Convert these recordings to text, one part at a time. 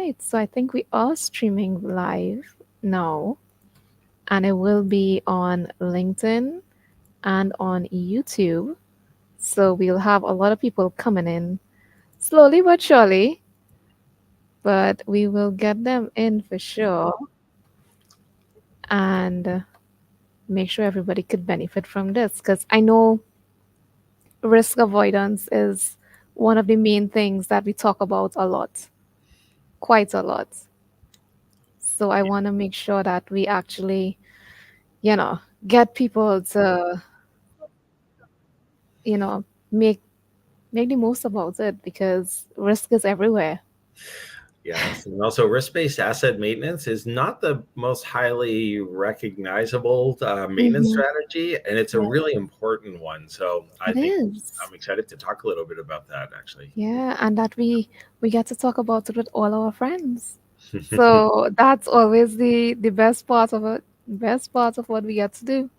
right. So I think we are streaming live now, and it will be on LinkedIn and on YouTube. So we'll have a lot of people coming in slowly but surely, but we will get them in for sure and make sure everybody could benefit from this because I know risk avoidance is one of the main things that we talk about a lot, quite a lot. So I want to make sure that we actually, you know, get people to, you know, make the most about it because risk is everywhere. Yes, and also risk-based asset maintenance is not the most highly recognizable maintenance Mm-hmm. strategy, and it's a Yeah, really important one. So I it think is. I'm excited to talk a little bit about that, actually. Yeah, and that we get to talk about it with all our friends. So that's always the best part of it. Best part of what we get to do.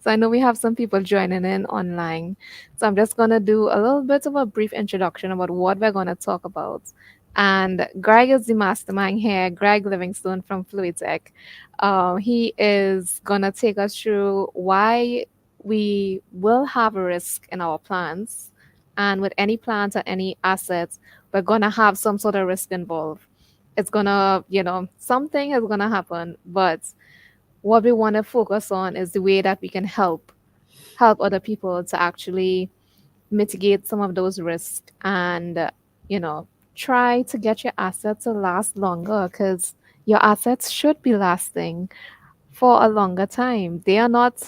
So I know we have some people joining in online. So I'm just going to do a little bit of a brief introduction about what we're going to talk about. And Greg is the mastermind here, Greg Livingstone from Fluidtech. He is going to take us through why we will have a risk in our plans. And with any plans or any assets, we're going to have some sort of risk involved. It's going to, something is going to happen, but what we want to focus on is the way that we can help other people to actually mitigate some of those risks and you know try to get your assets to last longer because your assets should be lasting for a longer time. They are not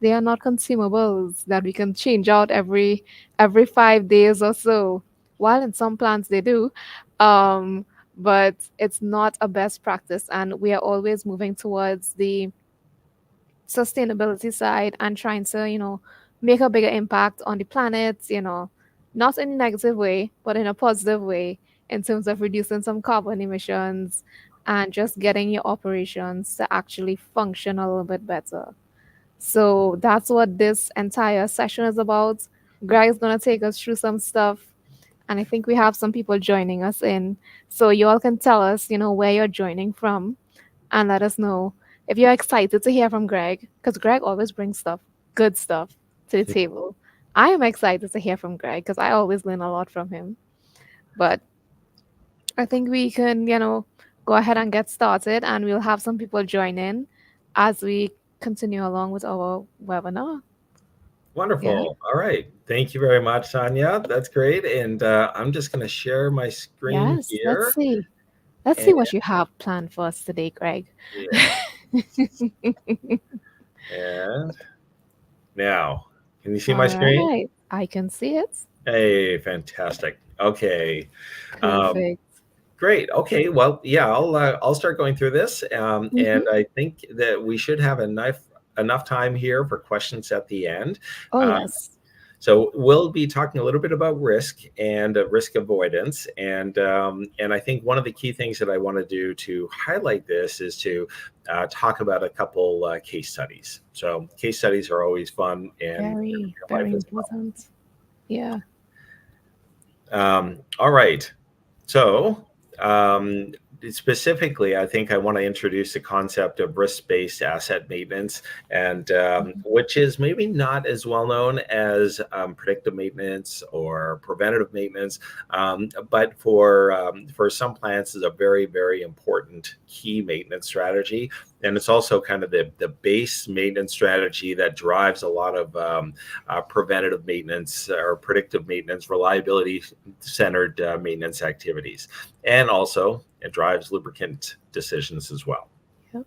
consumables that we can change out every 5 days or so, while in some plants they do. um but it's not a best practice, and we are always moving towards the sustainability side and trying to, make a bigger impact on the planet, not in a negative way, but in a positive way in terms of reducing some carbon emissions and just getting your operations to actually function a little bit better. So that's what this entire session is about. Greg is going to take us through some stuff, and I think we have some people joining us in. So you all can tell us, where you're joining from and let us know if you're excited to hear from Greg, because Greg always brings stuff, good stuff, to the table. I am excited to hear from Greg because I always learn a lot from him. But I think we can, go ahead and get started, and we'll have some people join in as we continue along with our webinar. Yeah. Wonderful. All right. Thank you very much, Tanya. That's great. And I'm just going to share my screen Yes. Let's here. see. Let's And see what you have planned for us today, Greg. yeah, and now, can you see my All screen? right. I can see it. Hey, fantastic. Okay. Um, Perfect. Great. Okay. Well, yeah, I'll start going through this, and Mm-hmm. I think that we should have enough time here for questions at the end. Oh, Uh, yes. so we'll be talking a little bit about risk and risk avoidance, and I think one of the key things that I want to do to highlight this is to talk about a couple case studies. So case studies are always fun in Very, real life very as well. important. Yeah. All right. So, um, specifically, I think I want to introduce the concept of risk-based asset maintenance, and which is maybe not as well known as predictive maintenance or preventative maintenance, but for some plants is a very, very important key maintenance strategy, and it's also kind of the base maintenance strategy that drives a lot of preventative maintenance or predictive maintenance, reliability centered maintenance activities. And also, it drives lubricant decisions as well. Yep.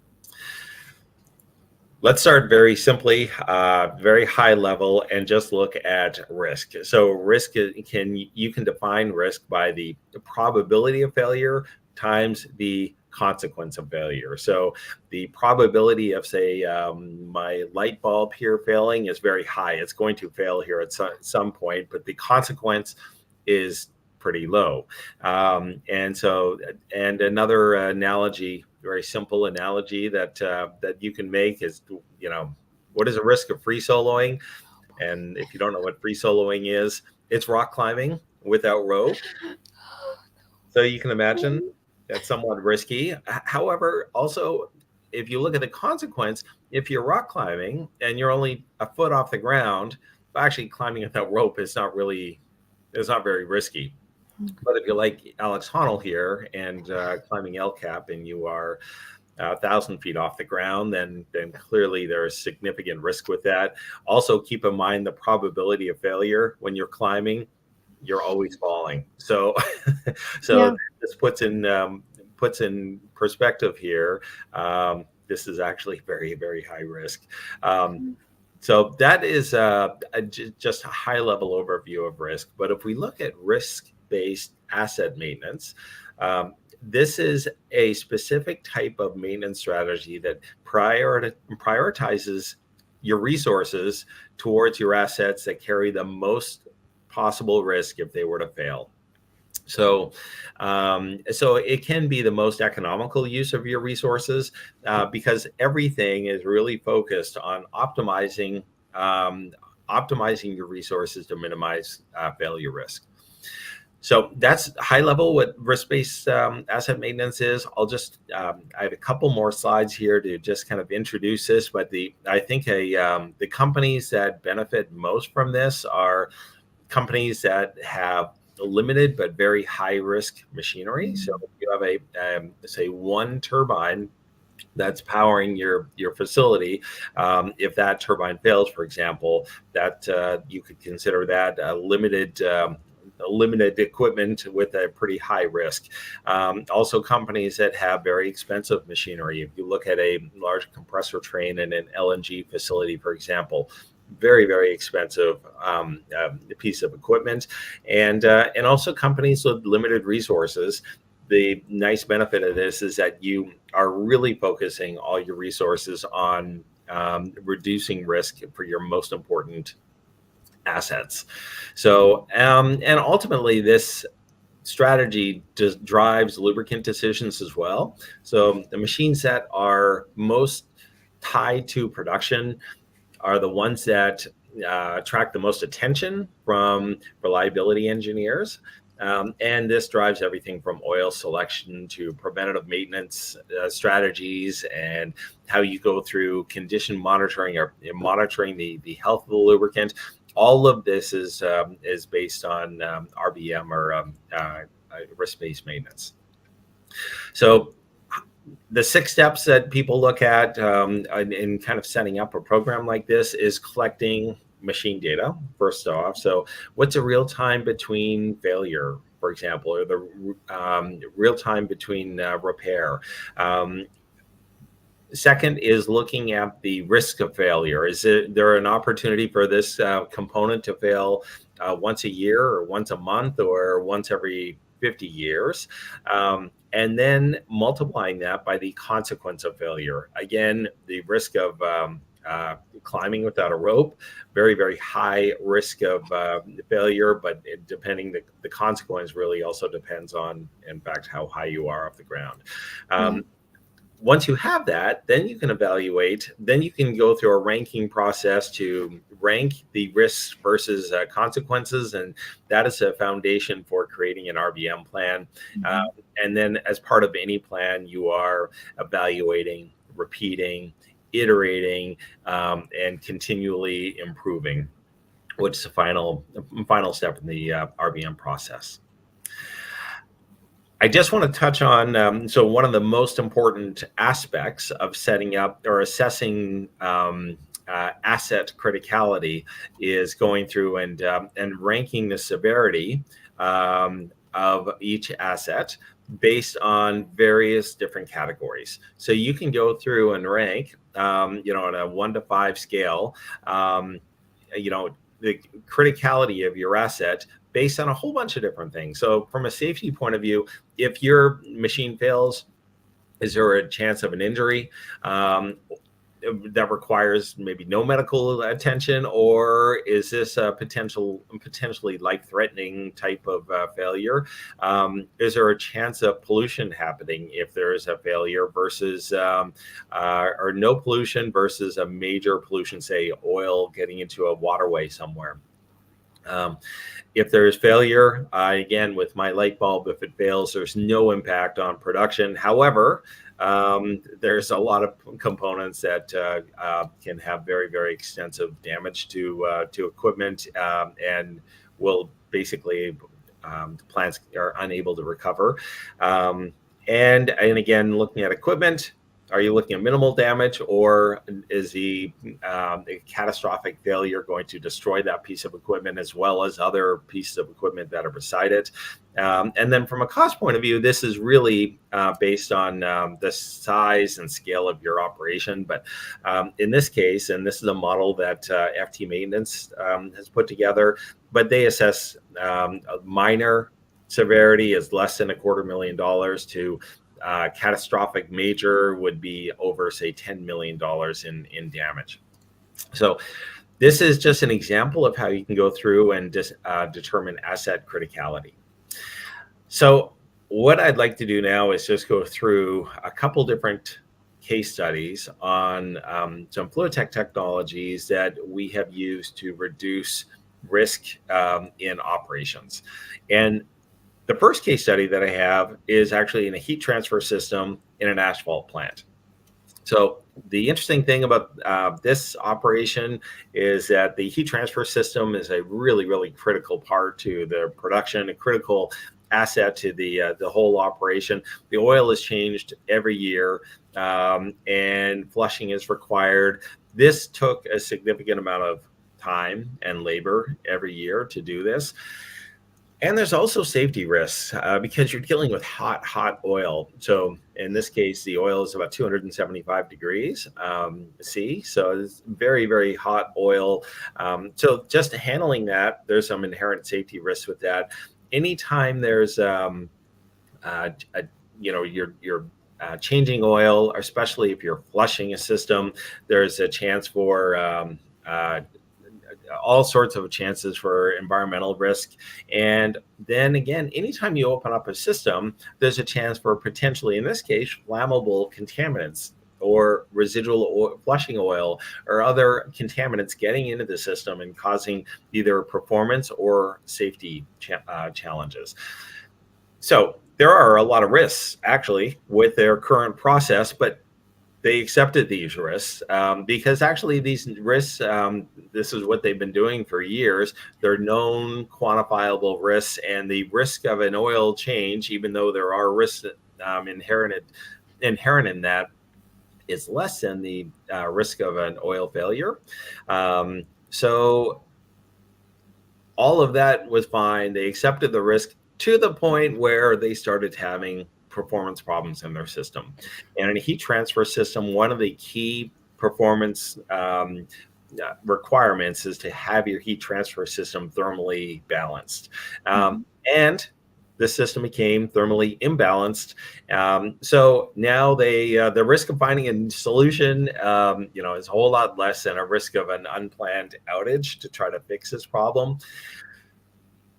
Let's start very simply, very high level, and just look at risk. So, risk can you can define risk by the probability of failure times the consequence of failure. So, the probability of, say, my light bulb here failing is very high. It's going to fail here at some point, but the consequence is pretty low. And another analogy, very simple analogy that you can make is, what is the risk of free soloing? And if you don't know what free soloing is, it's rock climbing without rope. So you can imagine that's somewhat risky. However, also, if you look at the consequence, if you're rock climbing and you're only a foot off the ground, actually climbing without rope is not really, it's not very risky. But if you're like Alex Honnold here and climbing El Cap and you are 1,000 feet off the ground, then clearly there is significant risk with that. Also, keep in mind the probability of failure when you're climbing. You're always falling. So, so Yeah. this puts in perspective here. This is actually very very high risk. Um, so that is just a high level overview of risk. But if we look at risk based asset maintenance, um, this is a specific type of maintenance strategy that prioritizes your resources towards your assets that carry the most possible risk if they were to fail. So, so it can be the most economical use of your resources because everything is really focused on um, optimizing your resources to minimize failure risk. So that's high level what risk-based asset maintenance is. I have a couple more slides here to just kind of introduce this, but I think the companies that benefit most from this are companies that have limited but very high risk machinery. So if you have say one turbine that's powering your facility. If that turbine fails, for example, that you could consider that a limited equipment with a pretty high risk. Also, companies that have very expensive machinery. If you look at a large compressor train in an LNG facility, for example, very very expensive piece of equipment, and also companies with limited resources. The nice benefit of this is that you are really focusing all your resources on reducing risk for your most important assets. So, and ultimately, this strategy just drives lubricant decisions as well. So, the machines that are most tied to production are the ones that attract the most attention from reliability engineers. And this drives everything from oil selection to preventative maintenance strategies and how you go through condition monitoring or monitoring the health of the lubricant. All of this is based on RBM or risk-based maintenance. So the 6 steps that people look at in kind of setting up a program like this is collecting machine data first off. So what's a real time between failure, for example, or the real time between repair. Second is looking at the risk of failure. Is there an opportunity for this component to fail once a year or once a month or once every 50 years? And then multiplying that by the consequence of failure. Again, the risk of climbing without a rope, very, very high risk of failure, but the consequence really also depends on, in fact, how high you are off the ground. Yeah. Once you have that, then you can evaluate, then you can go through a ranking process to rank the risks versus consequences. And that is a foundation for creating an RBM plan. Mhm. And then as part of any plan, you are evaluating, repeating, iterating, and continually improving, which is the final step in the RBM process. I just want to touch on so one of the most important aspects of setting up or assessing asset criticality is going through and ranking the severity of each asset based on various different categories. So you can go through and rank, on a 1 to 5 scale, um, you know, the criticality of your asset based on a whole bunch of different things. So from a safety point of view, if your machine fails, is there a chance of an injury that requires maybe no medical attention, or is this a potentially life-threatening type of failure? Is there a chance of pollution happening if there is a failure versus or no pollution versus a major pollution, say oil getting into a waterway somewhere? Um, if there is failure, again, with my light bulb, if it fails, there's no impact on production. However, there's a lot of components that can have very, very extensive damage to equipment, and will basically, plants are unable to recover. Um, and again, looking at equipment, are you looking at minimal damage, or is a catastrophic failure going to destroy that piece of equipment as well as other pieces of equipment that are beside it? And then from a cost point of view, this is really based on the size and scale of your operation. But in this case, and this is a model that FT Maintenance has put together, but they assess a minor severity is less than $250,000 to catastrophic major would be over, say, $10 million in damage. So this is just an example of how you can go through and determine asset criticality. So what I'd like to do now is just go through a couple different case studies on some fluid tech technologies that we have used to reduce risk in operations. And the first case study that I have is actually in a heat transfer system in an asphalt plant. So the interesting thing about this operation is that the heat transfer system is a really, really critical part to the production, a critical asset to the whole operation. The oil is changed every year, and flushing is required. This took a significant amount of time and labor every year to do this. And there's also safety risks because you're dealing with hot oil. So in this case, the oil is about 275 degrees C. So it's very, very hot oil. So just handling that, there's some inherent safety risks with that. Anytime there's, you're changing oil, especially if you're flushing a system, there's a chance for all sorts of chances for environmental risk. And then again, anytime you open up a system, there's a chance for potentially, in this case, flammable contaminants or residual flushing oil or other contaminants getting into the system and causing either performance or safety challenges. So there are a lot of risks actually with their current process, but they accepted these risks because actually these risks, this is what they've been doing for years. They're known quantifiable risks, and the risk of an oil change, even though there are risks inherent in that, is less than the risk of an oil failure. So all of that was fine. They accepted the risk to the point where they started having performance problems in their system. And in a heat transfer system, one of the key performance requirements is to have your heat transfer system thermally balanced. And the system became thermally imbalanced. So now the risk of finding a solution, is a whole lot less than a risk of an unplanned outage to try to fix this problem.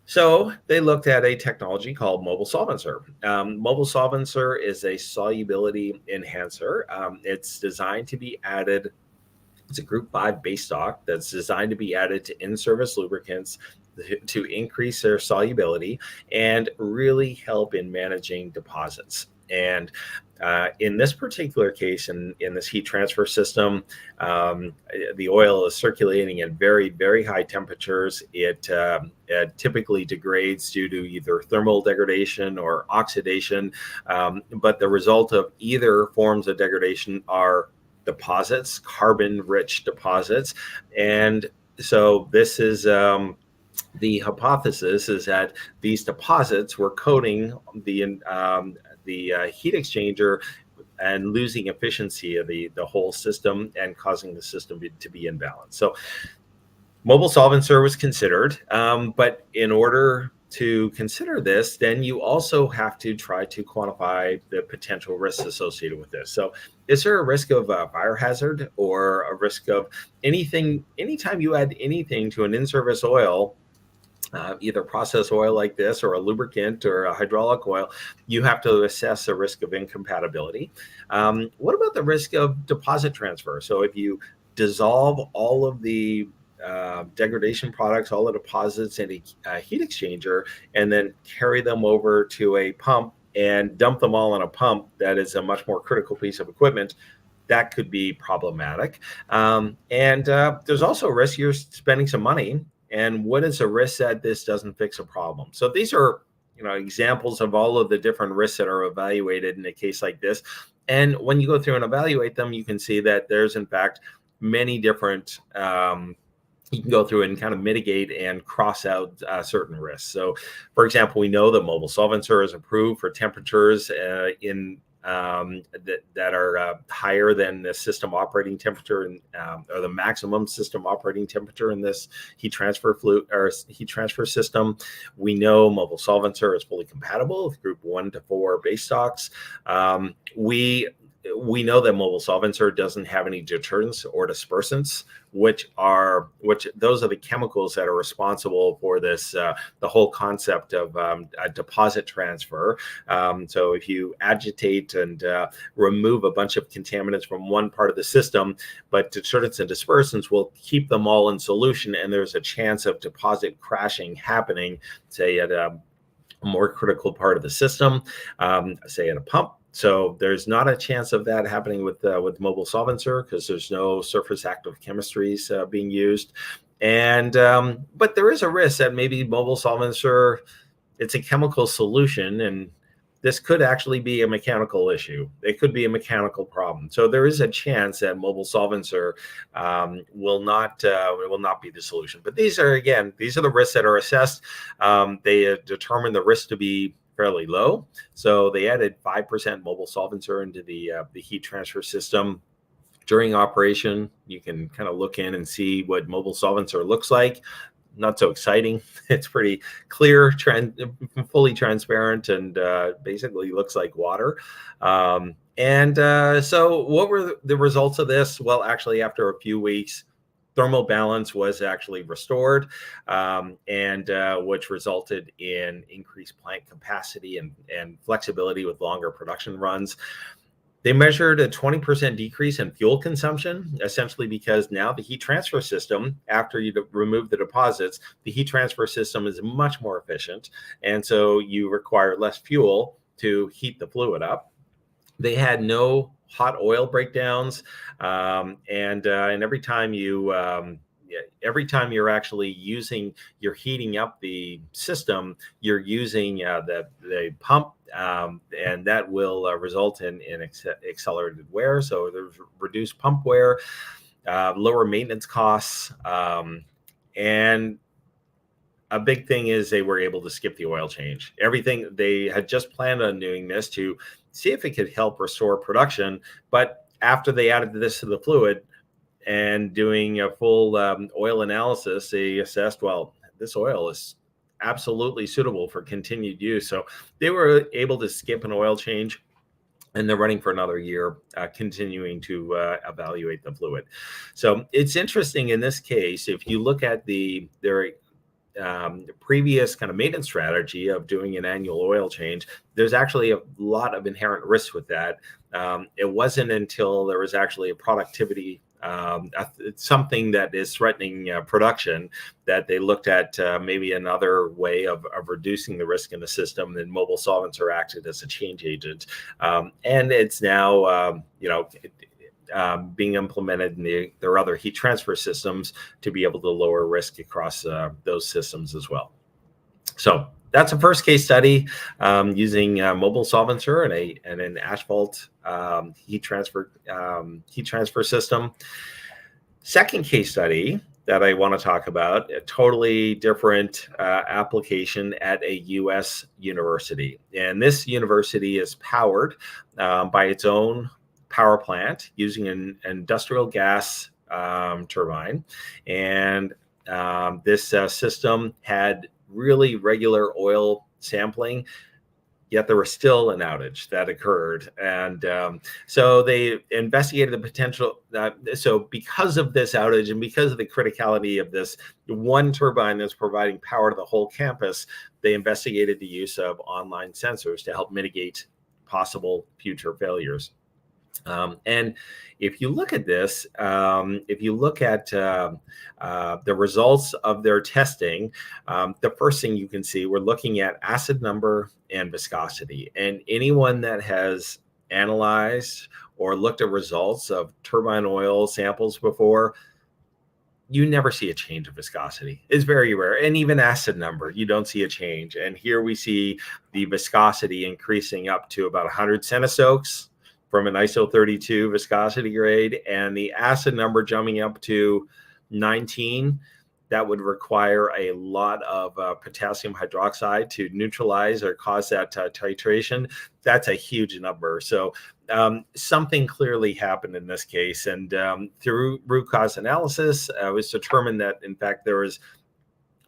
So they looked at a technology called mobile solvencer. Mobile solvencer is a solubility enhancer. It's designed to be added. It's a Group 5 base stock that's designed to be added to in-service lubricants to increase their solubility and really help in managing deposits. And in this particular case, in this heat transfer system, the oil is circulating at very, very high temperatures. It typically degrades due to either thermal degradation or oxidation, but the result of either forms of degradation are deposits, carbon-rich deposits. And so this is the hypothesis is that these deposits were coating the heat exchanger and losing efficiency of the whole system and causing the system to be imbalanced. So mobile solvencer was considered, but in order to consider this, then you also have to try to quantify the potential risks associated with this. So is there a risk of a fire hazard or a risk of anything? Anytime you add anything to an in-service oil, either process oil like this or a lubricant or a hydraulic oil, you have to assess a risk of incompatibility. What about the risk of deposit transfer? So if you dissolve all of the degradation products, all the deposits in a heat exchanger, and then carry them over to a pump and dump them all in a pump that is a much more critical piece of equipment, that could be problematic. And there's also a risk you're spending some money. And what is a risk that this doesn't fix a problem? So these are, examples of all of the different risks that are evaluated in a case like this. And when you go through and evaluate them, you can see that there's in fact many different you can go through and kind of mitigate and cross out certain risks. So, for example, we know that mobile solvencer is approved for temperatures that are higher than the system operating temperature or the maximum system operating temperature in this heat transfer heat transfer system. We know mobile solvencer is fully compatible with group 1 to 4 base stocks. We know that mobile solvencer doesn't have any deterrents or dispersants, which those are the chemicals that are responsible for this, the whole concept of a deposit transfer. So if you agitate and remove a bunch of contaminants from one part of the system, but deterrents and dispersants will keep them all in solution, and there's a chance of deposit crashing happening, say at a more critical part of the system, say at a pump. So there's not a chance of that happening with mobile solvencer because there's no surface active chemistries being used. And but there is a risk that maybe mobile solvencer, it's a chemical solution, and this could actually be a mechanical issue. It could be a mechanical problem. So there is a chance that mobile solvencer will not be the solution. But these are the risks that are assessed. They determine the risk to be fairly low. So they added 5% mobile solvencer into the heat transfer system. During operation, you can kind of look in and see what mobile solvencer looks like. Not so exciting. It's pretty clear, fully transparent, and basically looks like water. So what were the results of this? Well, actually, after a few weeks, thermal balance was actually restored, which resulted in increased plant capacity and flexibility with longer production runs. They measured a 20% decrease in fuel consumption, essentially because now the heat transfer system, after you remove the deposits, the heat transfer system is much more efficient. And so you require less fuel to heat the fluid up. They had no hot oil breakdowns, and every time you're actually you're heating up the system, you're using the pump, and that will result in accelerated wear. So there's reduced pump wear, lower maintenance costs, and a big thing is they were able to skip the oil change. Everything, they had just planned on doing this to see if it could help restore production. But after they added this to the fluid and doing a full oil analysis, they assessed, well, this oil is absolutely suitable for continued use. So they were able to skip an oil change, and they're running for another year, continuing to evaluate the fluid. So it's interesting in this case, if you look at their previous kind of maintenance strategy of doing an annual oil change, there's actually a lot of inherent risks with that. It wasn't until there was actually a productivity, something that is threatening production, that they looked at maybe another way of reducing the risk in the system. And mobile solvencer acted as a change agent, and it's now being implemented in their other heat transfer systems to be able to lower risk across those systems as well. So that's a first case study using mobile solvencer and an asphalt heat transfer system. Second case study that I want to talk about, a totally different application at a U.S. university. And this university is powered by its own power plant using an industrial gas turbine. And this system had really regular oil sampling, yet there was still an outage that occurred. And so they investigated the potential. So because of this outage and because of the criticality of this one turbine that's providing power to the whole campus, they investigated the use of online sensors to help mitigate possible future failures. And if you look at this, if you look at the results of their testing, the first thing you can see, we're looking at acid number and viscosity. And anyone that has analyzed or looked at results of turbine oil samples before, you never see a change of viscosity. It's very rare. And even acid number, you don't see a change. And here we see the viscosity increasing up to about 100 centisoaks from an ISO 32 viscosity grade, and the acid number jumping up to 19. That would require a lot of potassium hydroxide to neutralize or cause that titration. That's a huge number. So something clearly happened in this case. And through root cause analysis, it was determined that, in fact, there was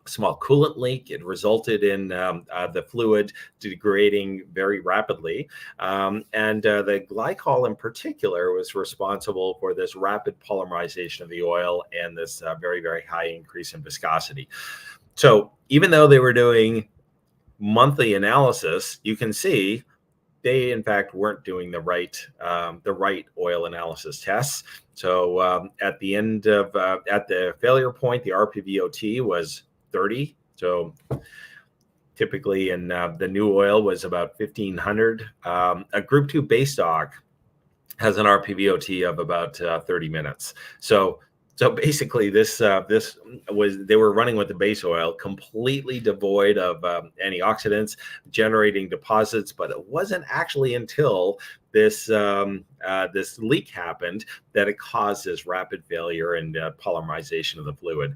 small coolant leak. It resulted in the fluid degrading very rapidly. And the glycol in particular was responsible for this rapid polymerization of the oil and this very, very high increase in viscosity. So even though they were doing monthly analysis, you can see they in fact weren't doing the right oil analysis tests. So at the end of at the failure point, the RPVOT was 30. So typically in the new oil was about 1500. A Group 2 base stock has an RPVOT of about 30 minutes. So basically, this was, they were running with the base oil completely devoid of antioxidants, generating deposits. But it wasn't actually until this this leak happened that it caused this rapid failure and polymerization of the fluid.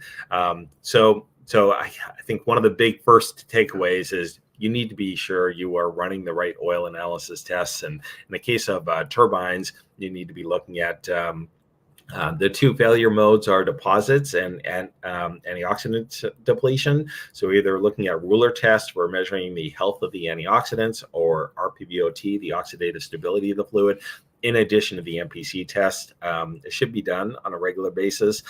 So I think one of the big first takeaways is you need to be sure you are running the right oil analysis tests. And in the case of turbines, you need to be looking at the two failure modes are deposits and antioxidant depletion. So either looking at ruler tests for measuring the health of the antioxidants, or RPVOT, the oxidative stability of the fluid, in addition to the MPC test. It should be done on a regular basis.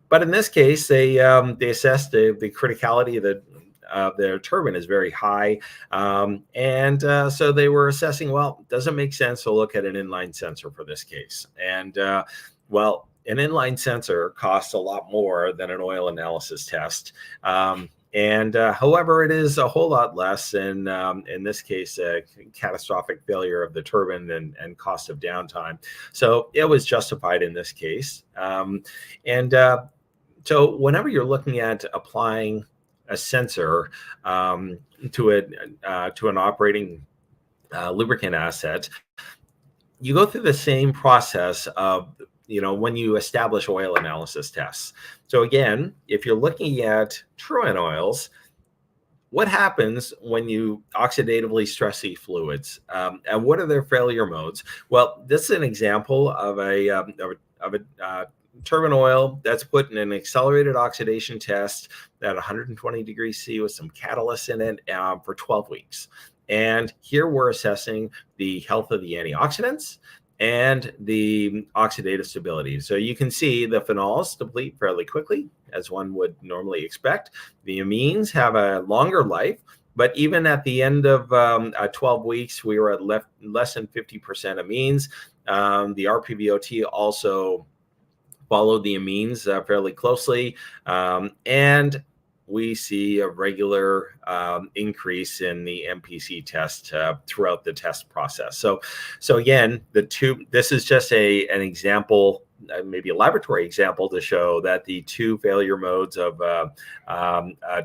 But in this case, they assessed the criticality of their turbine is very high. So they were assessing, well, does it make sense to look at an inline sensor for this case? And well, an inline sensor costs a lot more than an oil analysis test. However, it is a whole lot less in this case, a catastrophic failure of the turbine and cost of downtime. So it was justified in this case. So whenever you're looking at applying a sensor to an operating lubricant asset, you go through the same process of, when you establish oil analysis tests. So again, if you're looking at turbine oils, what happens when you oxidatively stress these fluids, and what are their failure modes? Well, this is an example of a turbine oil that's put in an accelerated oxidation test at 120 degrees C with some catalyst in it for 12 weeks. And here we're assessing the health of the antioxidants and the oxidative stability. So you can see the phenols deplete fairly quickly, as one would normally expect. The amines have a longer life, but even at the end of 12 weeks, we were at less than 50% amines. The RPVOT also followed the amines fairly closely, and we see a regular increase in the MPC test throughout the test process. So again, this is just an example, maybe a laboratory example, to show that the two failure modes of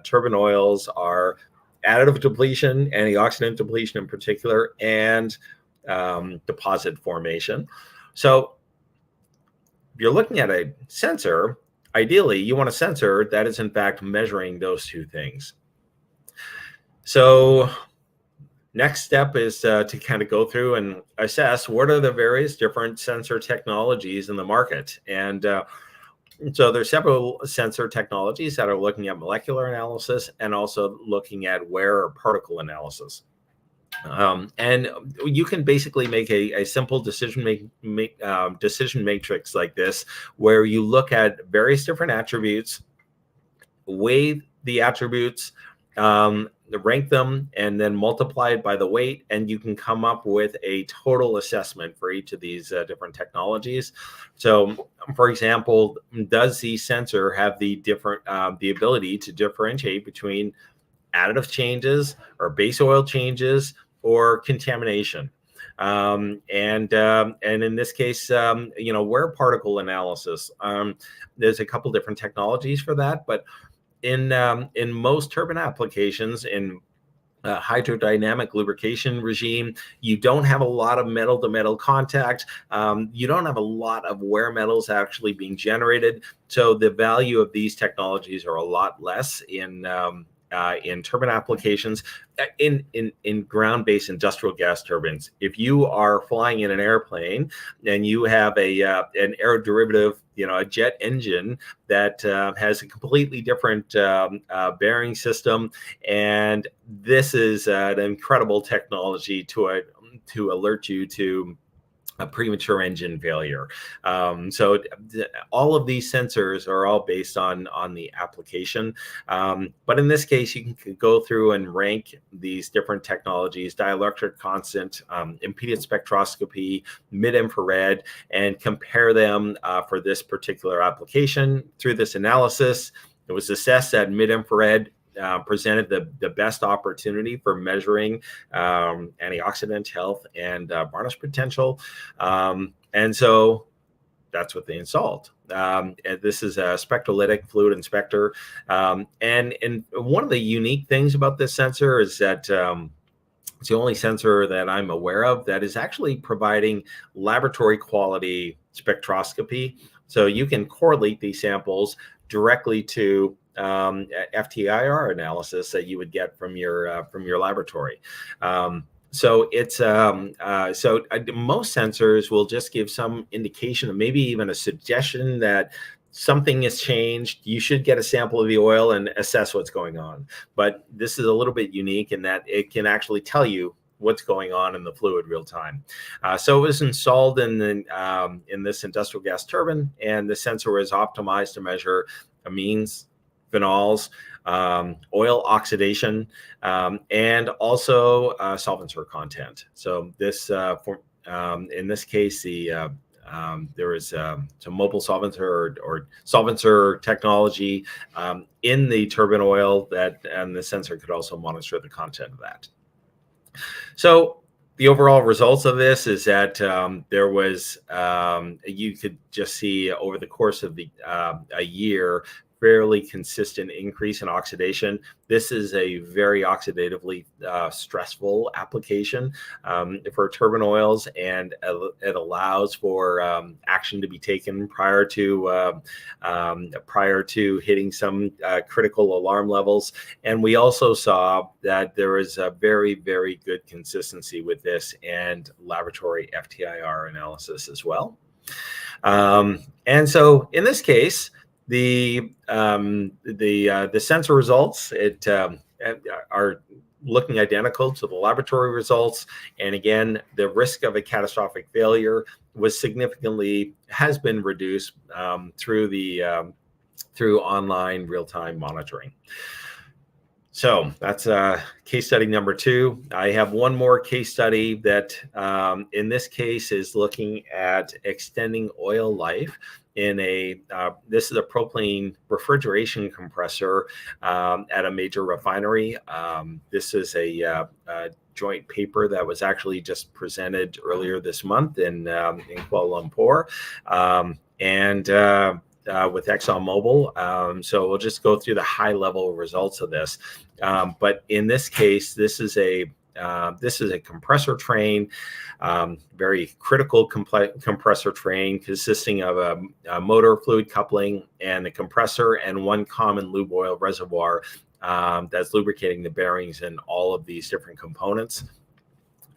turbine oils are additive depletion, antioxidant depletion in particular, and deposit formation. So if you're looking at a sensor, ideally, you want a sensor that is in fact measuring those two things. So next step is to kind of go through and assess what are the various different sensor technologies in the market. And so there's several sensor technologies that are looking at molecular analysis and also looking at wear or particle analysis. And you can basically make a simple decision matrix like this, where you look at various different attributes, weigh the attributes, rank them and then multiply it by the weight, and you can come up with a total assessment for each of these different technologies. So, for example, does the sensor have the ability to differentiate between additive changes or base oil changes or contamination? And in this case, wear particle analysis. There's a couple different technologies for that, but in most turbine applications, in hydrodynamic lubrication regime, you don't have a lot of metal to metal contact. You don't have a lot of wear metals actually being generated. So the value of these technologies are a lot less in turbine applications. In ground-based industrial gas turbines, if you are flying in an airplane and you have an aeroderivative, a jet engine that has a completely different bearing system, and this is an incredible technology to alert you to a premature engine failure. So all of these sensors are all based on the application. But in this case, you can go through and rank these different technologies: dielectric constant, impedance spectroscopy, mid-infrared, and compare them for this particular application. Through this analysis, it was assessed that mid-infrared presented the best opportunity for measuring antioxidant health and varnish potential. And so that's what they installed. And this is a spectrolytic fluid inspector. And one of the unique things about this sensor is that it's the only sensor that I'm aware of that is actually providing laboratory quality spectroscopy. So you can correlate these samples directly to FTIR analysis that you would get from your laboratory. So most sensors will just give some indication, or maybe even a suggestion that something has changed. You should get a sample of the oil and assess what's going on. But this is a little bit unique in that it can actually tell you what's going on in the fluid real time. So it was installed in this industrial gas turbine, and the sensor was optimized to measure amines, phenols, oil oxidation, and also solvencer content. So this, in this case, there is some mobile solvencer or solvencer technology in the turbine oil and the sensor could also monitor the content of that. So the overall results of this is that there was, you could just see over the course of a year, fairly consistent increase in oxidation. This is a very oxidatively stressful application for turbine oils, and it allows for action to be taken prior to hitting some critical alarm levels. And we also saw that there is a very, very good consistency with this and laboratory FTIR analysis as well. And so in this case, the sensor results are looking identical to the laboratory results, and again, the risk of a catastrophic failure has been reduced through online real-time monitoring. So that's case study number 2. I have one more case study that in this case is looking at extending oil life in this is a propylene refrigeration compressor at a major refinery. This is a joint paper that was actually just presented earlier this month in Kuala Lumpur. With ExxonMobil. So we'll just go through the high level results of this. But in this case, this is a compressor train, very critical compressor train consisting of a motor fluid coupling and a compressor and one common lube oil reservoir that's lubricating the bearings in all of these different components.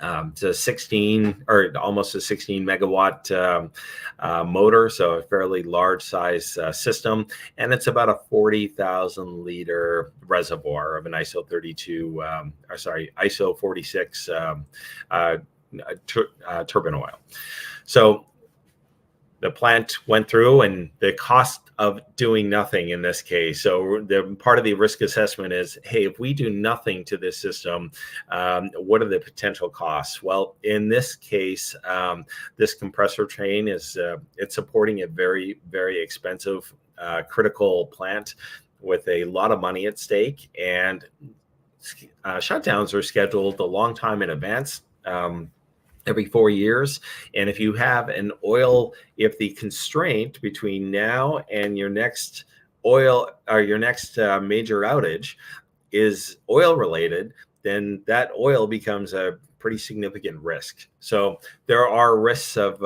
It's a 16 or almost a 16 megawatt motor, so a fairly large size system, and it's about a 40,000 liter reservoir of an ISO 46 turbine oil. So the plant went through, and the cost of doing nothing in this case. So the part of the risk assessment is, hey, if we do nothing to this system, what are the potential costs? Well, in this case, this compressor train is it's supporting a very, very expensive critical plant with a lot of money at stake, and shutdowns are scheduled a long time in advance. Every 4 years. And if you have an oil, if the constraint between now and your next oil or your next major outage is oil related, then that oil becomes a pretty significant risk. So there are risks of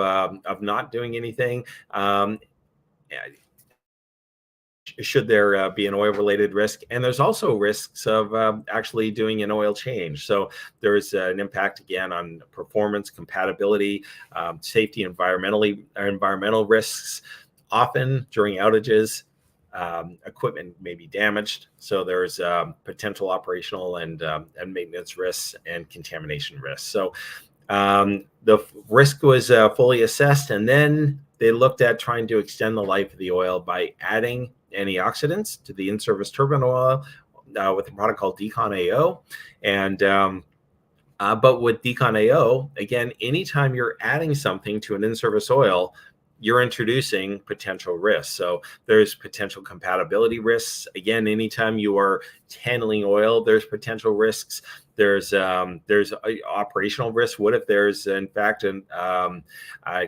not doing anything. Should there be an oil related risk, and there's also risks of actually doing an oil change. So there's an impact again on performance, compatibility, safety, environmental risks. Often during outages, equipment may be damaged, so there's potential operational and maintenance risks and contamination risks. So the risk was fully assessed, and then they looked at trying to extend the life of the oil by adding antioxidants to the in-service turbine oil with a product called Decon AO. And but with Decon AO, again, anytime you're adding something to an in-service oil, you're introducing potential risks. So there's potential compatibility risks. Again, anytime you are handling oil, there's potential risks. There's operational risk. What if there's in fact a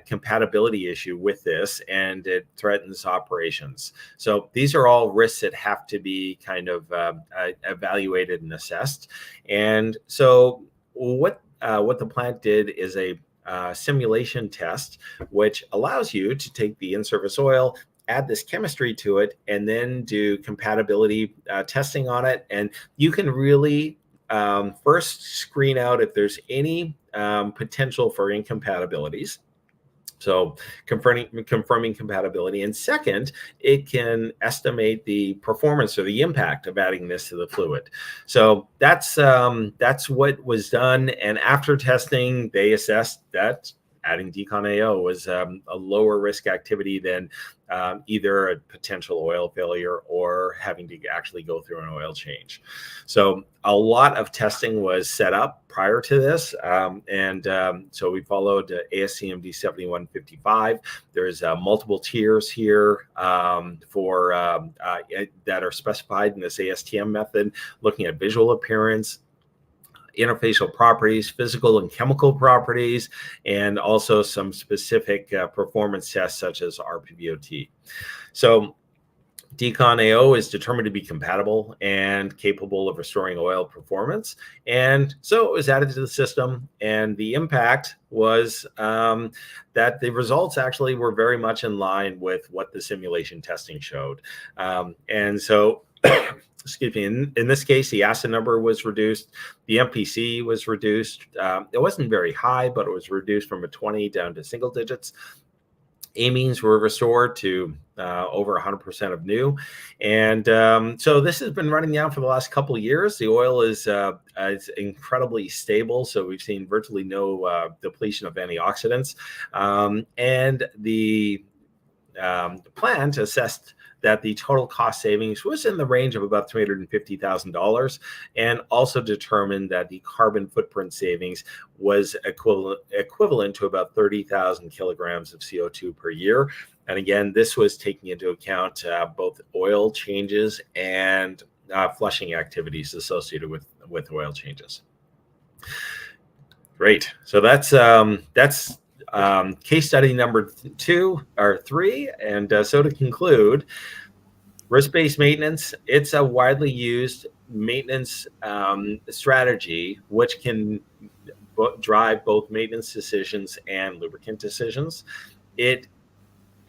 compatibility issue with this and it threatens operations? So these are all risks that have to be kind of evaluated and assessed. And so what the plant did is a simulation test, which allows you to take the in-service oil, add this chemistry to it, and then do compatibility testing on it. And you can really first screen out if there's any potential for incompatibilities. So confirming compatibility. And second, it can estimate the performance or the impact of adding this to the fluid. So that's what was done. And after testing, they assessed that adding Decon AO was a lower risk activity than either a potential oil failure or having to actually go through an oil change. So a lot of testing was set up prior to this. So we followed ASCMD 7155. There's multiple tiers here that are specified in this ASTM method, looking at visual appearance, interfacial properties, physical and chemical properties, and also some specific performance tests such as RPVOT. So Decon AO is determined to be compatible and capable of restoring oil performance. And so it was added to the system, and the impact was that the results actually were very much in line with what the simulation testing showed. And so excuse me, in this case, the acid number was reduced. The MPC was reduced. It wasn't very high, but it was reduced from a 20 down to single digits. Amines were restored to over 100% of new. And so this has been running down for the last couple of years. The oil is incredibly stable. So we've seen virtually no depletion of antioxidants. And the plant assessed that the total cost savings was in the range of about $350,000, and also determined that the carbon footprint savings was equivalent to about 30,000 kilograms of CO2 per year. And again, this was taking into account both oil changes and flushing activities associated with oil changes. Great. So that's case study number 2 or 3. And so to conclude, risk-based maintenance, it's a widely used maintenance strategy, which can drive both maintenance decisions and lubricant decisions. It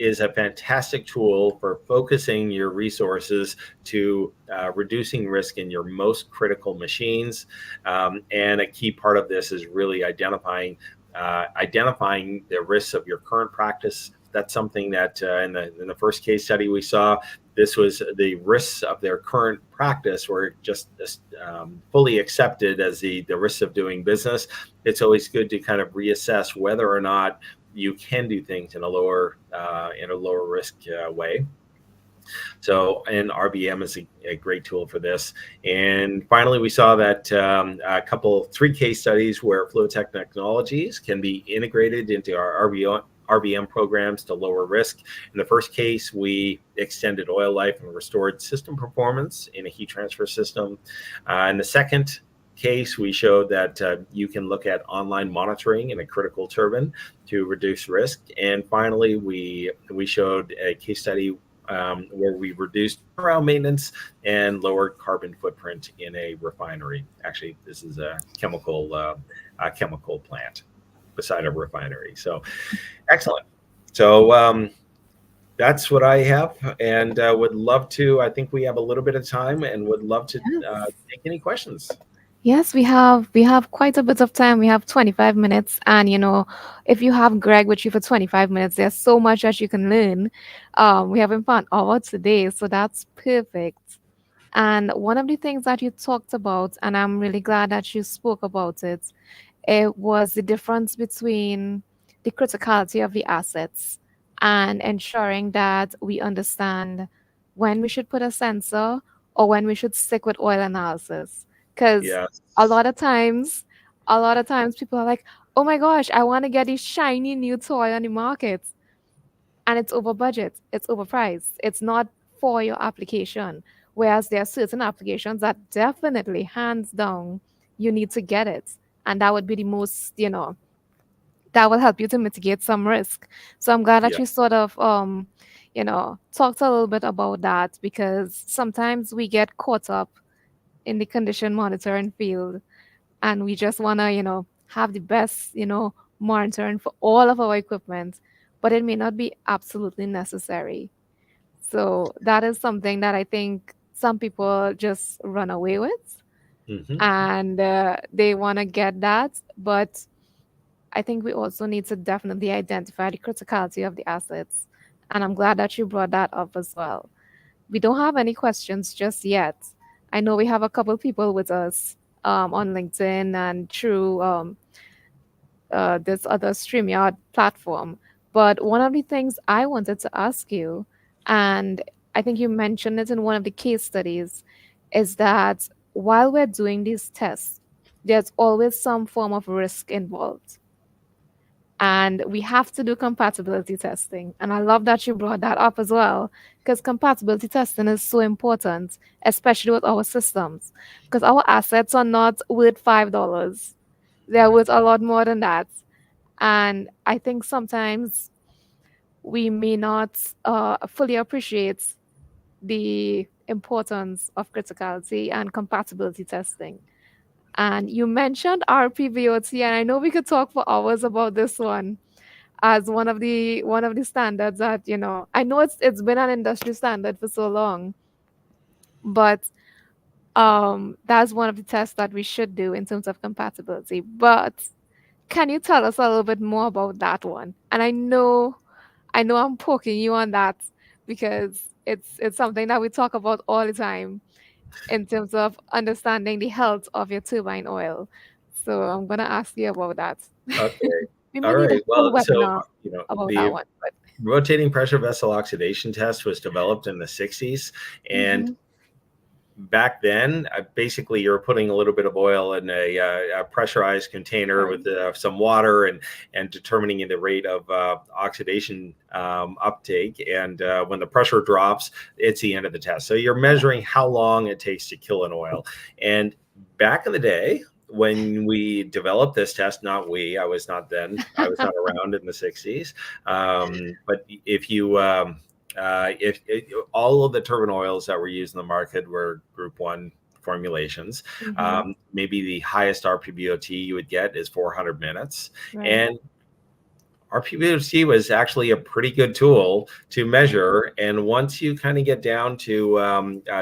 is a fantastic tool for focusing your resources to reducing risk in your most critical machines. And a key part of this is really identifying the risks of your current practice. That's something that in the first case study we saw, this was the risks of their current practice were just fully accepted as the risks of doing business. It's always good to kind of reassess whether or not you can do things in a lower risk way. So, and RBM is a great tool for this. And finally, we saw that three case studies where fluid tech technologies can be integrated into our RBM programs to lower risk. In the first case, we extended oil life and restored system performance in a heat transfer system. In the second case, we showed that you can look at online monitoring in a critical turbine to reduce risk. And finally, we showed a case study where we reduced turnaround maintenance and lowered carbon footprint in a refinery. Actually, this is a chemical plant beside a refinery. So, excellent. So that's what I have, and would love to. I think we have a little bit of time, and would love to Yes. take any questions. Yes, we have quite a bit of time. We have 25 minutes, and if you have Greg with you for 25 minutes, there's so much that you can learn. We haven't found hour today, so that's perfect. And one of the things that you talked about, and I'm really glad that you spoke about it, it was the difference between the criticality of the assets and ensuring that we understand when we should put a sensor or when we should stick with oil analysis. Because a Yes. lot of times, a lot of times people are like, oh my gosh, I want to get this shiny new toy on the market. And it's over budget, it's overpriced, it's not for your application. Whereas there are certain applications that definitely, hands down, you need to get it. And that would be the most, that will help you to mitigate some risk. So I'm glad that Yeah. you sort of, talked a little bit about that because sometimes we get caught up in the condition monitoring field and we just want to, have the best, monitoring for all of our equipment, but it may not be absolutely necessary. So that is something that I think some people just run away with Hmm. and they want to get that. But I think we also need to definitely identify the criticality of the assets. And I'm glad that you brought that up as well. We don't have any questions just yet. I know we have a couple people with us on LinkedIn and through this other StreamYard platform. But one of the things I wanted to ask you, and I think you mentioned it in one of the case studies, is that while we're doing these tests, there's always some form of risk involved. And we have to do compatibility testing. And I love that you brought that up as well, because compatibility testing is so important, especially with our systems, because our assets are not worth $5. They're worth a lot more than that. And I think sometimes we may not fully appreciate the importance of criticality and compatibility testing. And you mentioned RPVOT, and I know we could talk for hours about this one as one of the standards that I know it's been an industry standard for so long, but that's one of the tests that we should do in terms of compatibility. But can you tell us a little bit more about that one? And I know I'm poking you on that because it's something that we talk about all the time in terms of understanding the health of your turbine oil. So I'm gonna ask you about that. Okay. We may All need a right. Well, full so webinar about that the one, but rotating pressure vessel oxidation test was developed in the 60s, and hmm. back then, basically, you're putting a little bit of oil in a pressurized container Right. with some water and determining the rate of oxidation uptake. And when the pressure drops, it's the end of the test. So you're measuring how long it takes to kill an oil. And back in the day, when we developed this test, not we, I was not then, I was not around in the 60s. But if all of the turbine oils that were used in the market were Group One formulations, Hmm. maybe the highest RPBOT you would get is 400 minutes, Right. and RPBOT was actually a pretty good tool to measure. And once you kind of get down to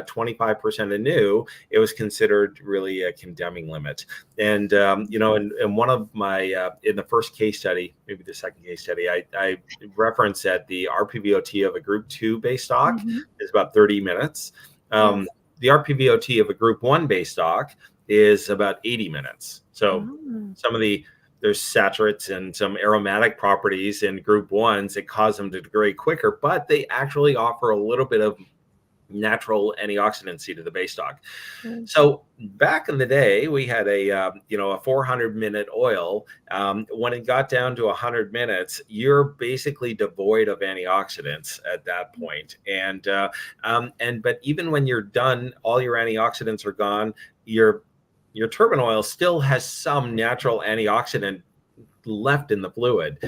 25% of new, it was considered really a condemning limit. And, in one of my, in the first case study, maybe the second case study, I referenced that the RPBOT of a Group 2 base stock Hmm. is about 30 minutes. Yes. The RPBOT of a Group 1 base stock is about 80 minutes. So Ah. some of the there's saturates and some aromatic properties in group ones that cause them to degrade quicker, but they actually offer a little bit of natural antioxidancy to the base stock. Mm. So back in the day, we had a 400-minute oil. When it got down to 100 minutes, you're basically devoid of antioxidants at that point. And but even when you're done, all your antioxidants are gone. Your turbine oil still has some natural antioxidant left in the fluid.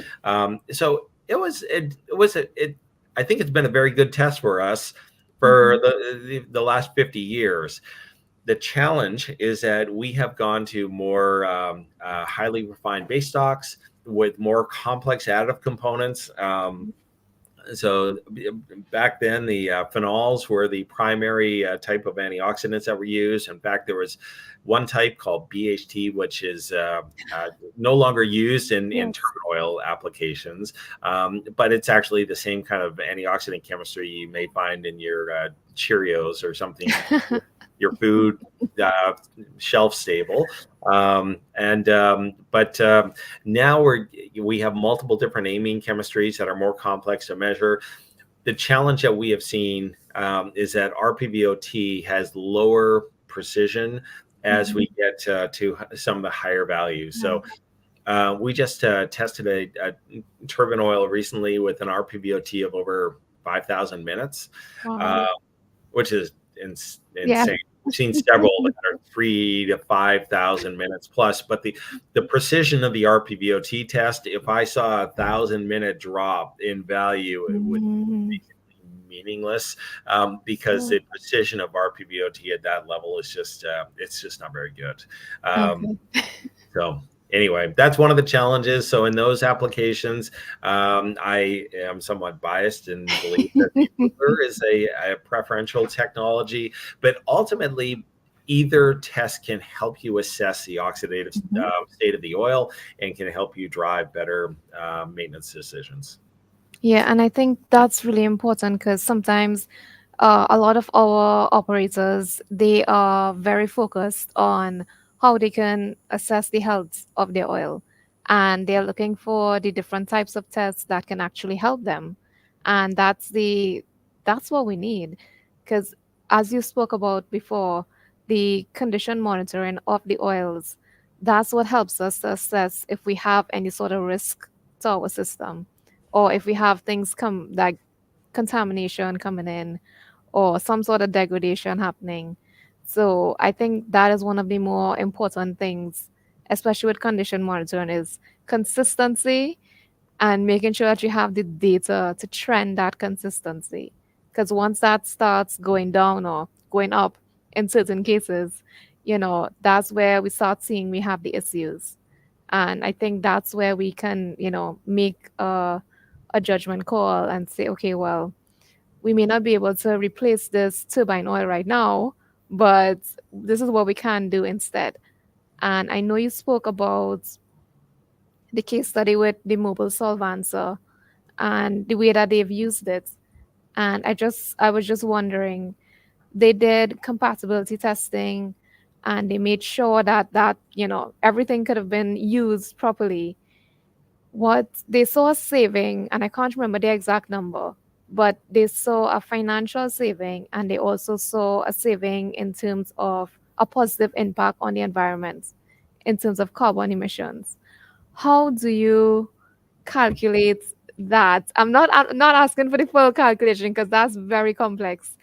So I think it's been a very good test for us for Mhm. the last 50 years. The challenge is that we have gone to more highly refined base stocks with more complex additive components. So back then, the phenols were the primary type of antioxidants that were used. In fact, there was one type called BHT, which is no longer used in Yes. turbine oil applications, but it's actually the same kind of antioxidant chemistry you may find in your Cheerios or something to keep your food uh, shelf stable. And but Now we have multiple different amine chemistries that are more complex to measure. The challenge that we have seen is that RPBOT has lower precision as Mhm. we get to some of the higher values. Yeah. So we just tested a turbine oil recently with an RPBOT of over 5,000 minutes, uh, Wow. which is Yeah. insane. We've seen several that are 3 to 5,000 minutes plus, but the precision of the RPVOT test, if I saw 1,000-minute drop in value, it would Mm. basically meaningless because Oh, the precision of RPVOT at that level is just it's just not very good. Um, okay. so anyway, that's one of the challenges. So in those applications, I am somewhat biased and believe that the Ruler is a preferential technology, but ultimately, either test can help you assess the oxidative Mhm. state of the oil and can help you drive better maintenance decisions. Yeah, and I think that's really important because sometimes a lot of our operators they are very focused on how they can assess the health of their oil, and they're looking for the different types of tests that can actually help them, and that's what we need, because as you spoke about before, the condition monitoring of the oils, that's what helps us to assess if we have any sort of risk to our system, or if we have things come like contamination coming in or some sort of degradation happening. So I think that is one of the more important things, especially with condition monitoring, is consistency and making sure that you have the data to trend that consistency. Because once that starts going down or going up in certain cases, that's where we start seeing we have the issues. And I think that's where we can, make a judgment call and say, okay, well, we may not be able to replace this turbine oil right now, but this is what we can do instead. And I know you spoke about the case study with the mobile solvancer and the way that they've used it. And I was just wondering, they did compatibility testing and they made sure that everything could have been used properly. What they saw a saving, and I can't remember the exact number, but they saw a financial saving and they also saw a saving in terms of a positive impact on the environment in terms of carbon emissions. How do you calculate that? I'm not asking for the full calculation because that's very complex,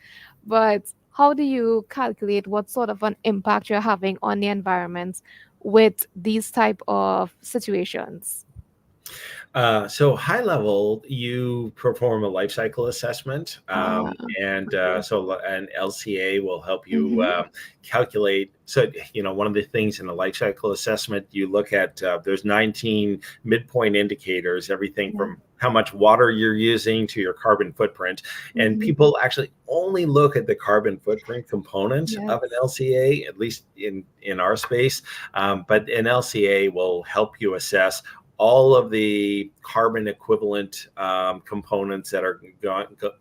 but how do you calculate what sort of an impact you're having on the environment with these type of situations? So high level, you perform a life cycle assessment, Ah, okay. so an LCA will help you Mm-hmm. calculate. So one of the things in the life cycle assessment, you look at there's 19 midpoint indicators, everything Yeah. from how much water you're using to your carbon footprint, and Mm-hmm. people actually only look at the carbon footprint component of an Yes. LCA, at least in our space. But an LCA will help you assess all of the carbon equivalent components that are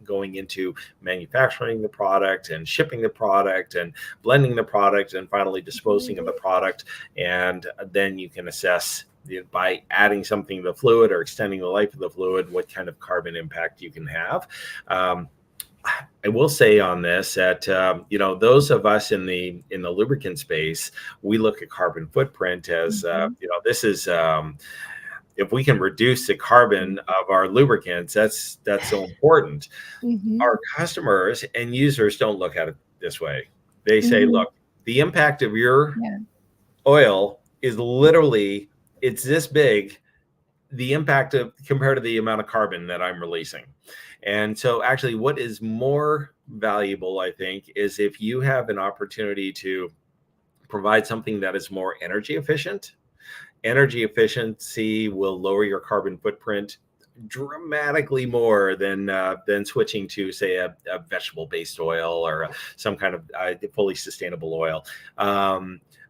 going into manufacturing the product and shipping the product and blending the product and finally disposing of the product. And then you can assess by adding something to the fluid or extending the life of the fluid what kind of carbon impact you can have. I will say on this that those of us in the lubricant space, we look at carbon footprint as Mm-hmm. this is if we can reduce the carbon of our lubricants, that's so important. Mm-hmm. Our customers and users don't look at it this way. They say, Mm-hmm. look, the impact of your Yeah. oil is literally, it's this big, the impact of compared to the amount of carbon that I'm releasing. And so actually what is more valuable, I think, is if you have an opportunity to provide something that is more energy efficient. Energy efficiency will lower your carbon footprint dramatically more than switching to, say, a vegetable based oil or some kind of fully sustainable oil.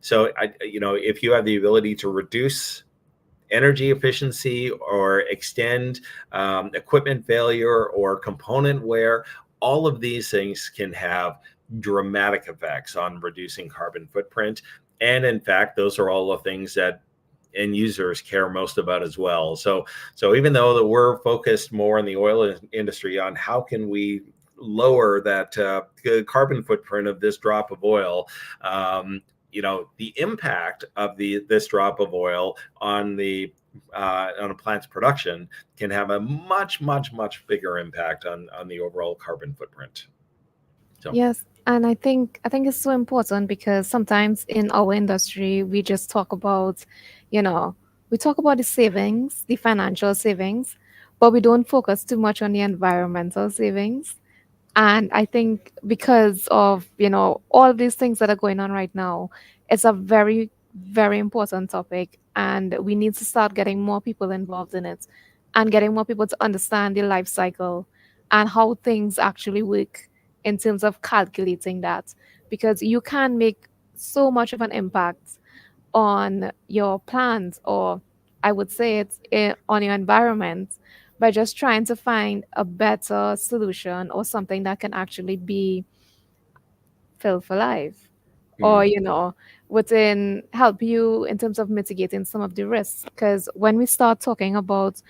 So if you have the ability to reduce energy efficiency or extend equipment failure or component wear, all of these things can have dramatic effects on reducing carbon footprint. And in fact, those are all the things that end users care most about as well. So even though that we're focused more in the oil industry on how can we lower that carbon footprint of this drop of oil, the impact of this drop of oil on a plant's production can have a much, much, much bigger impact on the overall carbon footprint. So Yes, and I think it's so important because sometimes in our industry we just talk about, you know, we talk about the savings, the financial savings, but we don't focus too much on the environmental savings. And I think because of, all these things that are going on right now, it's a very, very important topic. And we need to start getting more people involved in it and getting more people to understand the life cycle and how things actually work in terms of calculating that. Because you can make so much of an impact on your plants, or I would say it's on your environment, by just trying to find a better solution or something that can actually be filled for life, or mm, within help you in terms of mitigating some of the risks. Because when we start talking about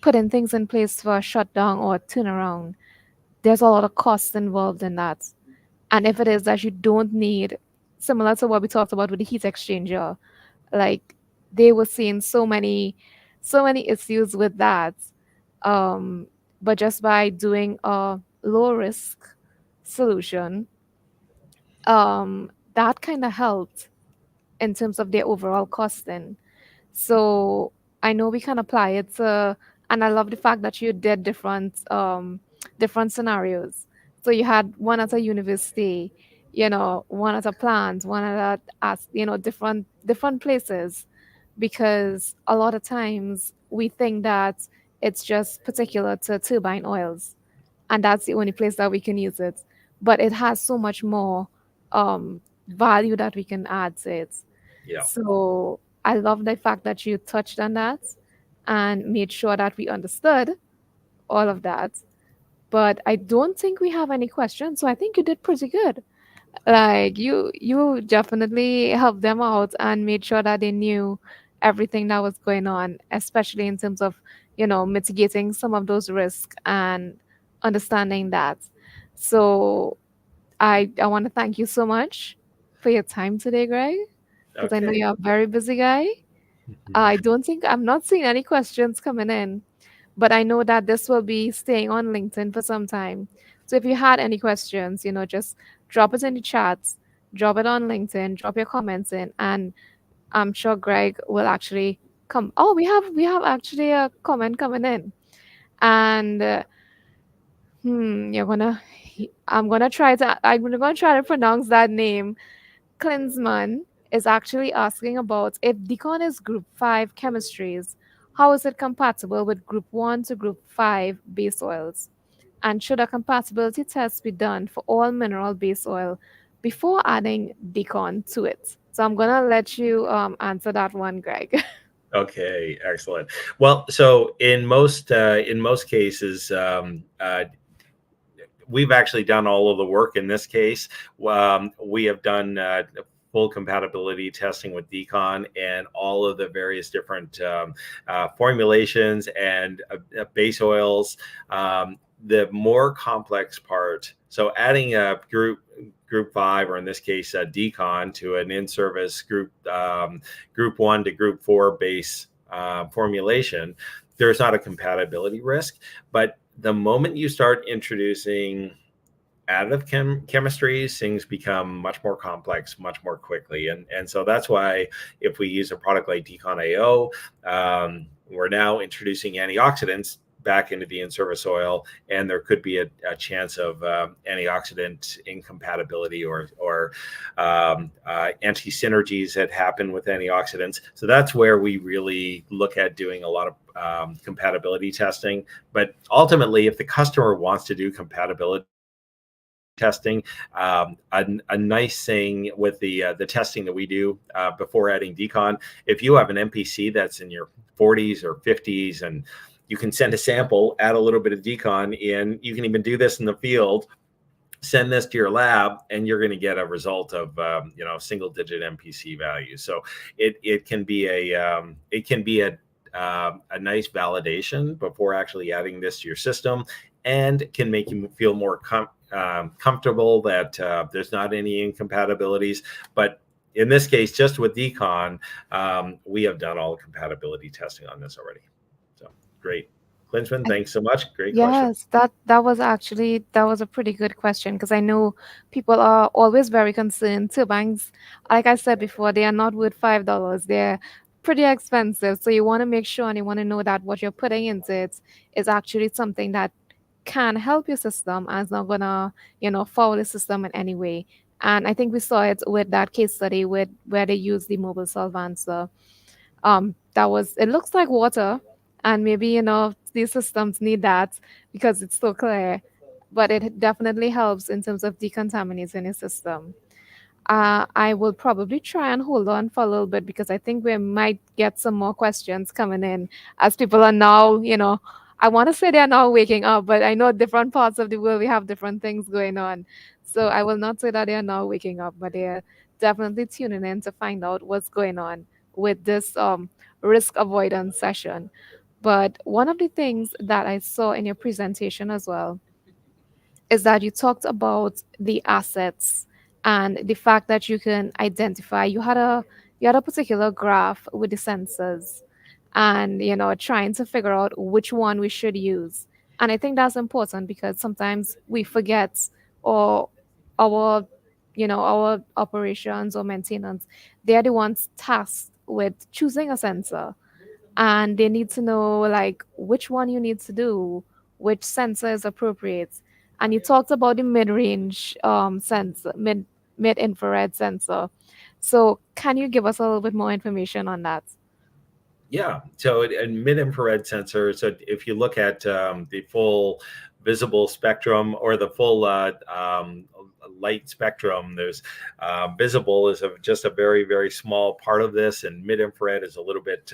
putting things in place for a shutdown or a turnaround, there's a lot of costs involved in that. And if it is that you don't need, similar to what we talked about with the heat exchanger, like they were seeing so many issues with that. um but just by doing a low risk solution, that kind of helped in terms of their overall costing. So I know we can apply it to, and I love the fact that you did different scenarios. So you had one at a university, one at a plant, one at different places, because a lot of times we think that it's just particular to turbine oils, and that's the only place that we can use it. But it has so much more value that we can add to it. yeah. So I love the fact that you touched on that and made sure that we understood all of that. But I don't think we have any questions, so I think you did pretty good. Like you definitely helped them out and made sure that they knew everything that was going on, especially in terms of, mitigating some of those risks and understanding that. So I want to thank you so much for your time today, Greg, because I know Okay. you're a very busy guy. I don't think I'm not seeing any questions coming in, but I know that this will be staying on LinkedIn for some time. So if you had any questions, just drop it in the chats, drop it on LinkedIn, drop your comments in, and I'm sure Greg will actually come. Oh, we have actually a comment coming in, and you're gonna. I'm gonna try to pronounce that name. Klinsmann is actually asking about if Deacon is Group 5 chemistries, how is it compatible with Group 1 to Group 5 base oils? And should a compatibility test be done for all mineral base oil before adding Deacon to it? So I'm going to let you answer that one, Greg. Okay, excellent. Well, so in most cases, we've actually done all of the work in this case. We have done full compatibility testing with Decon and all of the various different formulations and base oils. The more complex part, so adding a group 5, or in this case Decon, to an in-service group 1 to group 4 base formulation, there's not a compatibility risk. But the moment you start introducing additive chemistries, things become much more complex much more quickly. And so that's why if we use a product like Decon AO, we're now introducing antioxidants back into the in-service oil, and there could be a chance of antioxidant incompatibility or anti-synergies that happen with antioxidants. So that's where we really look at doing a lot of compatibility testing. But ultimately, if the customer wants to do compatibility testing, a nice thing with the testing that we do before adding Decon, if you have an MPC that's in your 40s or 50s, and you can send a sample, add a little bit of Decon in. You can even do this in the field. Send this to your lab, and you're going to get a result of single digit MPC values. So it can be a nice validation before actually adding this to your system, and can make you feel more comfortable that there's not any incompatibilities. But in this case, just with Decon, we have done all the compatibility testing on this already. So great. Klinsman, thanks so much. Great question. Yes, that was a pretty good question, because I know people are always very concerned. Turbines, like I said before, they are not worth $5. They're pretty expensive. So you want to make sure and you want to know that what you're putting into it is actually something that can help your system and is not gonna, foul the system in any way. And I think we saw it with that case study with where they used the mobile solvents. So that was, it looks like water, and maybe these systems need that because it's so clear, but it definitely helps in terms of decontaminating your system. I will probably try and hold on for a little bit, because I think we might get some more questions coming in as people are now, I want to say they're now waking up, but I know different parts of the world, we have different things going on. So I will not say that they are now waking up, but they're definitely tuning in to find out what's going on with this risk avoidance session. But one of the things that I saw in your presentation as well is that you talked about the assets and the fact that you can identify, you had a particular graph with the sensors, and trying to figure out which one we should use. And I think that's important, because sometimes we forget, or our our operations or maintenance, they're the ones tasked with choosing a sensor, and they need to know like which one you need to do, which sensor is appropriate. And you talked about the mid-range sensor, mid-infrared sensor. So can you give us a little bit more information on that? Yeah. So a mid-infrared sensor. So if you look at the full visible spectrum, or the full light spectrum, there's visible is just a very, very small part of this, and mid-infrared is a little bit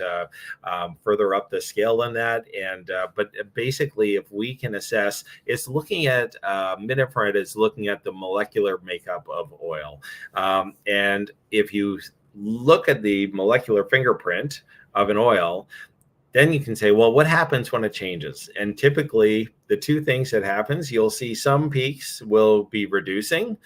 further up the scale than that. And but basically, if we can assess, it's looking at mid-infrared is looking at the molecular makeup of oil, and if you look at the molecular fingerprint of an oil, then you can say, well, what happens when it changes? And typically the two things that happens, you'll see some peaks will be reducing.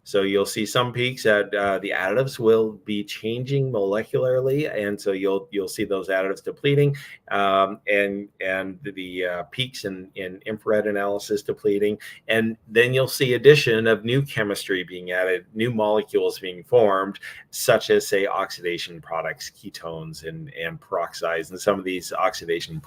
So you'll see some peaks that the additives will be changing molecularly, and so you'll see those additives depleting, and the peaks in infrared analysis depleting, and then you'll see addition of new chemistry being added, new molecules being formed, such as say oxidation products, ketones and peroxides, and some of these oxidation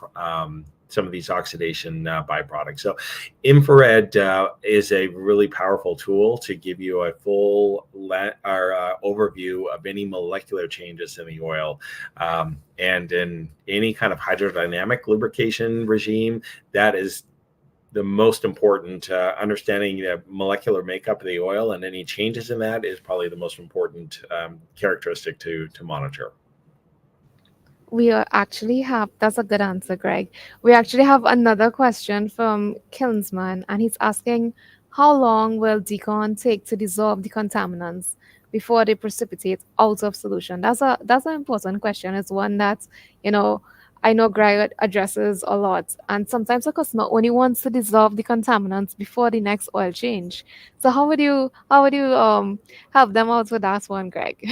byproducts. So infrared is a really powerful tool to give you a full overview of any molecular changes in the oil. And in any kind of hydrodynamic lubrication regime, that is the most important. Understanding the molecular makeup of the oil and any changes in that is probably the most important characteristic to monitor. Actually have, that's a good answer, Greg. We actually have another question from Kilnsman, and he's asking, how long will decon take to dissolve the contaminants before they precipitate out of solution? That's an important question. It's one that, you know, I know Greg addresses a lot. And sometimes a customer only wants to dissolve the contaminants before the next oil change. So how would you help them out with that one, Greg?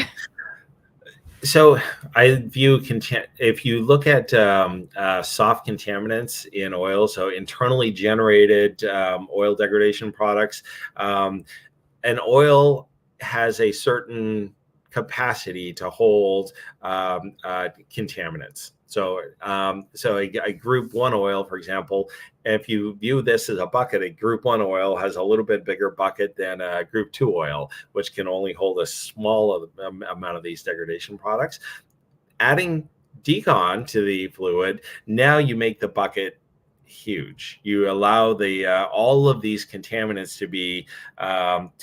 So I view if you look at soft contaminants in oil, so internally generated oil degradation products, um, an oil has a certain capacity to hold contaminants. So a group one oil, for example, if you view this as a bucket, a group one oil has a little bit bigger bucket than a group two oil, which can only hold a small amount of these degradation products. Adding decon to the fluid, now you make the bucket huge. You allow the all of these contaminants to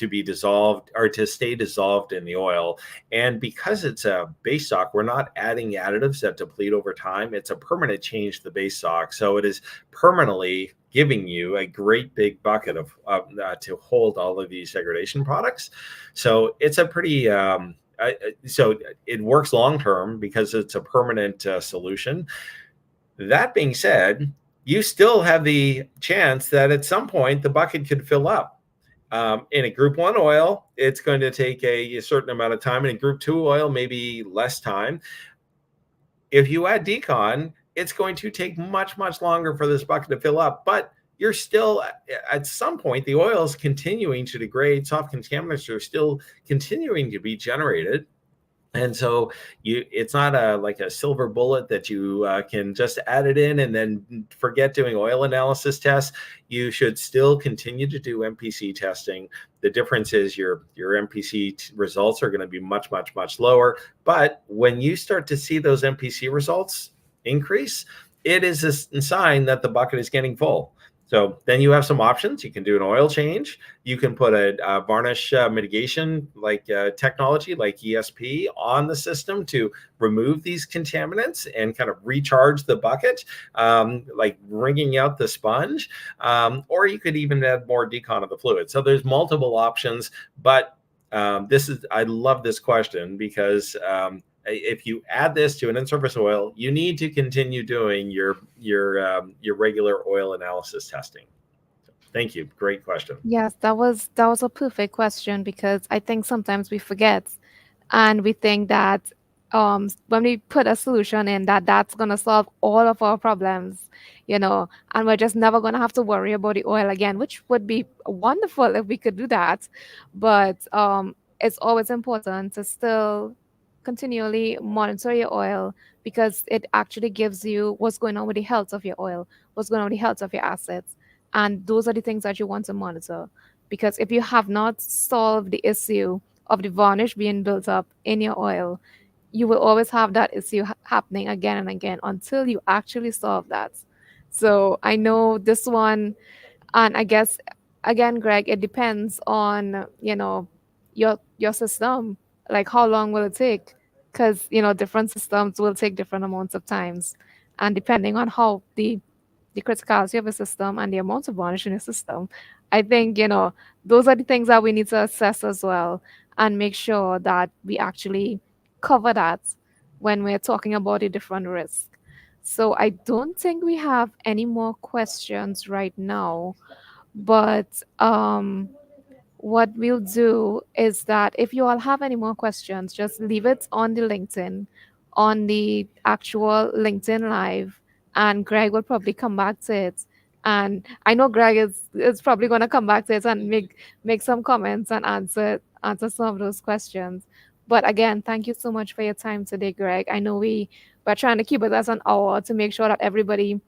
be dissolved or to stay dissolved in the oil. And because it's a base stock, we're not adding additives that deplete over time. It's a permanent change to the base stock, so it is permanently giving you a great big bucket of to hold all of these degradation products. So it's a pretty so it works long term because it's a permanent solution. That being said, you still have the chance that at some point the bucket could fill up. In a group one oil, it's going to take a certain amount of time. In a group two oil, maybe less time. If you add decon, it's going to take much, much longer for this bucket to fill up. But you're still, at some point, the oil is continuing to degrade. Soft contaminants are still continuing to be generated. And so it's not like a silver bullet that you can just add it in and then forget doing oil analysis tests. You should still continue to do MPC testing. The difference is your MPC results are going to be much, much, much lower. But when you start to see those MPC results increase, it is a sign that the bucket is getting full. So then you have some options. You can do an oil change. You can put a varnish mitigation technology like ESP on the system to remove these contaminants and kind of recharge the bucket, like wringing out the sponge. Or you could even add more decon of the fluid. So there's multiple options, but I love this question because if you add this to an in-service oil, you need to continue doing your regular oil analysis testing. So, thank you. Great question. Yes, that was a perfect question because I think sometimes we forget and we think that when we put a solution in that that's going to solve all of our problems, and we're just never going to have to worry about the oil again, which would be wonderful if we could do that. But it's always important to still continually monitor your oil because it actually gives you what's going on with the health of your oil, what's going on with the health of your assets, and those are the things that you want to monitor. Because if you have not solved the issue of the varnish being built up in your oil, you will always have that issue happening again and again until you actually solve that. So I know this one, and I guess again, Greg, it depends on your system. Like how long will it take? Because different systems will take different amounts of times, and depending on how the criticality of a system and the amount of varnish in a system, I think, those are the things that we need to assess as well and make sure that we actually cover that when we're talking about the different risks. So I don't think we have any more questions right now, but what we'll do is that if you all have any more questions, just leave it on the LinkedIn, on the actual LinkedIn live, and Greg will probably come back to it. And I know Greg is probably going to come back to it and make some comments and answer some of those questions. But again, thank you so much for your time today, Greg. I know we're trying to keep it as an hour to make sure that everybody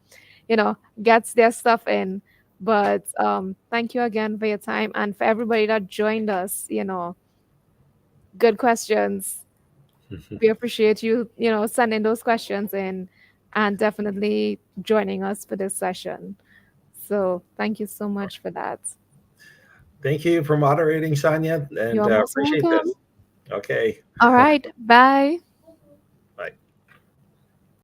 gets their stuff in. But thank you again for your time and for everybody that joined us. Good questions. We appreciate you sending those questions in and definitely joining us for this session. So thank you so much for that. Thank you for moderating, Sonia, and You're most appreciate this. welcome. Okay. All right. Bye.